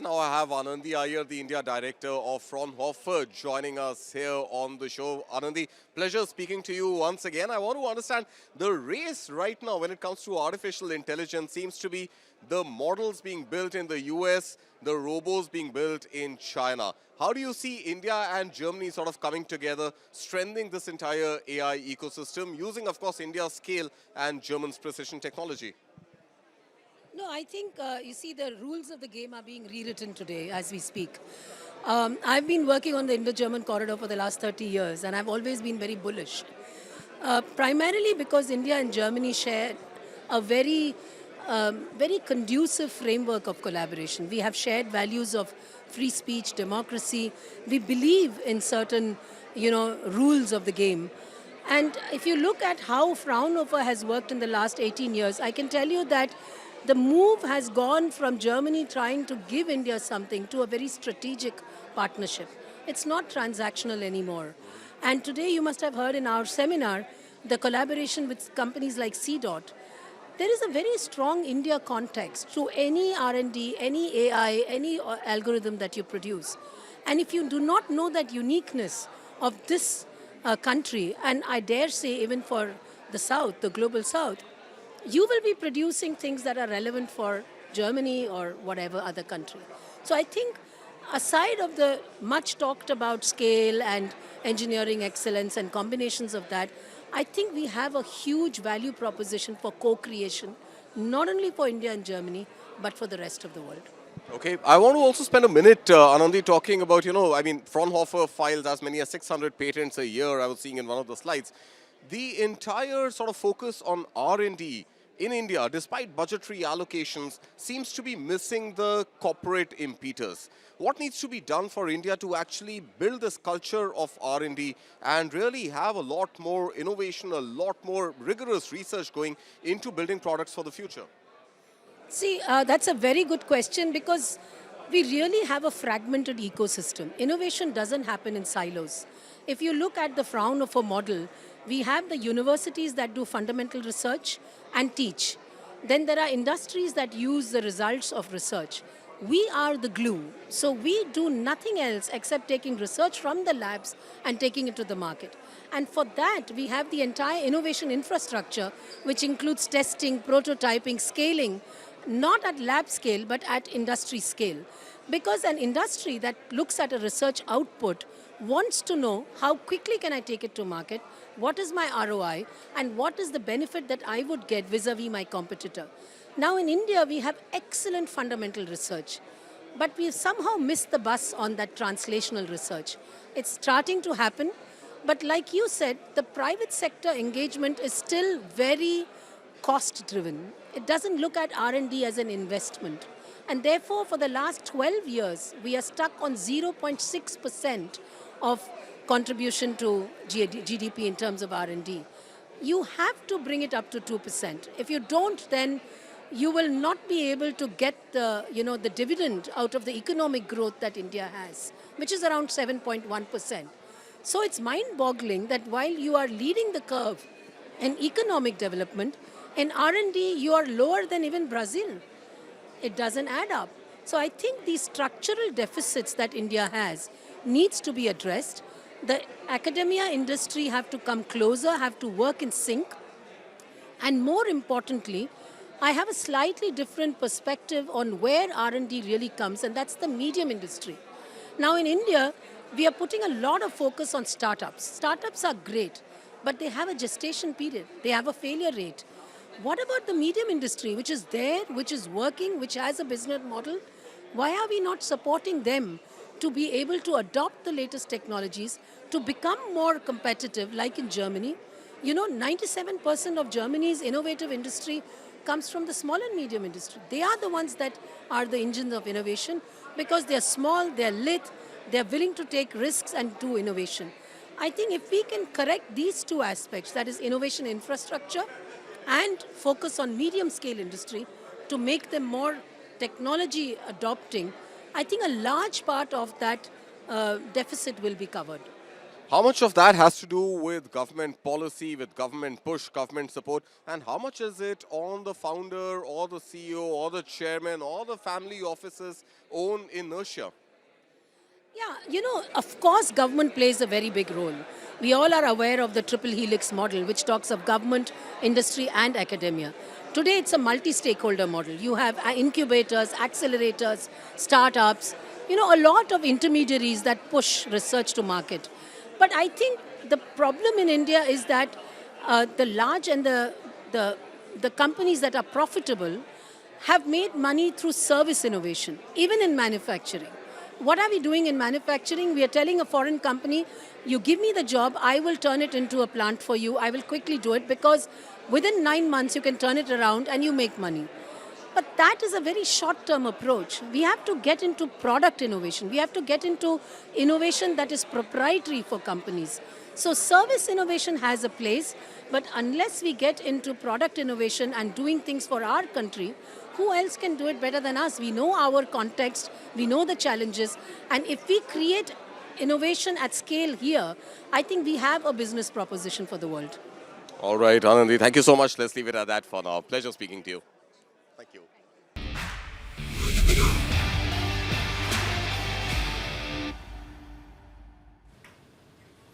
Now I have Anandi Iyer, the India Director of Fraunhofer, joining us here on the show. Anandi, pleasure speaking to you once again. I want to understand the race right now when it comes to artificial intelligence seems to be the models being built in the US, the robots being built in China. How do you see India and Germany sort of coming together, strengthening this entire AI ecosystem, using, of course, India's scale and German's precision technology? No, I think, you see, the rules of the game are being rewritten today as we speak. I've been working on the Indo German corridor for the last 30 years, and I've always been very bullish. Primarily because India and Germany share a very conducive framework of collaboration. We have shared values of free speech, democracy. We believe in certain, rules of the game. And if you look at how Fraunhofer has worked in the last 18 years, I can tell you that the move has gone from Germany trying to give India something to a very strategic partnership. It's not transactional anymore. And today you must have heard in our seminar, the collaboration with companies like CDOT. There is a very strong India context to any R&D, any AI, any algorithm that you produce. And if you do not know that uniqueness of this country, and I dare say even for the South, the global South, you will be producing things that are relevant for Germany or whatever other country. So I think aside of the much talked about scale and engineering excellence and combinations of that, I think we have a huge value proposition for co-creation, not only for India and Germany, but for the rest of the world. Okay, I want to also spend a minute, Anandi, talking about, Fraunhofer files as many as 600 patents a year, I was seeing in one of the slides. The entire sort of focus on R&D in India, despite budgetary allocations, seems to be missing the corporate impetus. What needs to be done for India to actually build this culture of R&D and really have a lot more innovation, a lot more rigorous research going into building products for the future? See, that's a very good question because we really have a fragmented ecosystem. Innovation doesn't happen in silos. If you look at the Fraunhofer model, we have the universities that do fundamental research and teach. Then there are industries that use the results of research. We are the glue. So we do nothing else except taking research from the labs and taking it to the market. And for that, we have the entire innovation infrastructure, which includes testing, prototyping, scaling, not at lab scale, but at industry scale. Because an industry that looks at a research output wants to know how quickly can I take it to market, what is my ROI, and what is the benefit that I would get vis-a-vis my competitor. Now in India, we have excellent fundamental research, but we've somehow missed the bus on that translational research. It's starting to happen, but like you said, the private sector engagement is still very cost-driven. It doesn't look at R&D as an investment. And therefore, for the last 12 years, we are stuck on 0.6% of contribution to GDP in terms of R&D. You have to bring it up to 2%. If you don't, then you will not be able to get the, the dividend out of the economic growth that India has, which is around 7.1%. So it's mind-boggling that while you are leading the curve in economic development, in R&D, you are lower than even Brazil. It doesn't add up. So I think these structural deficits that India has needs to be addressed. The academia industry have to come closer, have to work in sync. And more importantly, I have a slightly different perspective on where R&D really comes, and that's the medium industry. Now in India, we are putting a lot of focus on startups. Startups are great, but they have a gestation period. They have a failure rate. What about the medium industry, which is there, which is working, which has a business model? Why are we not supporting them to be able to adopt the latest technologies, to become more competitive, like in Germany? 97% of Germany's innovative industry comes from the small and medium industry. They are the ones that are the engines of innovation because they're small, they're lit, they're willing to take risks and do innovation. I think if we can correct these two aspects, that is innovation infrastructure and focus on medium-scale industry to make them more technology adopting, I think a large part of that deficit will be covered. How much of that has to do with government policy, with government push, government support, and how much is it on the founder or the CEO or the chairman or the family office's own inertia? Yeah, of course, government plays a very big role. We all are aware of the triple helix model, which talks of government, industry, and academia. Today, it's a multi stakeholder model. You have incubators, accelerators, startups, a lot of intermediaries that push research to market. But I think the problem in India is that the large and the companies that are profitable have made money through service innovation, even in manufacturing. What are we doing in manufacturing? We are telling a foreign company, you give me the job, I will turn it into a plant for you, I will quickly do it because within 9 months you can turn it around and you make money. But that is a very short term approach. We have to get into product innovation. We have to get into innovation that is proprietary for companies. So, service innovation has a place, but unless we get into product innovation and doing things for our country, who else can do it better than us? We know our context, we know the challenges, and if we create innovation at scale here, I think we have a business proposition for the world. All right, Anandi, thank you so much. Let's leave it at that for now. Pleasure speaking to you. Thank you.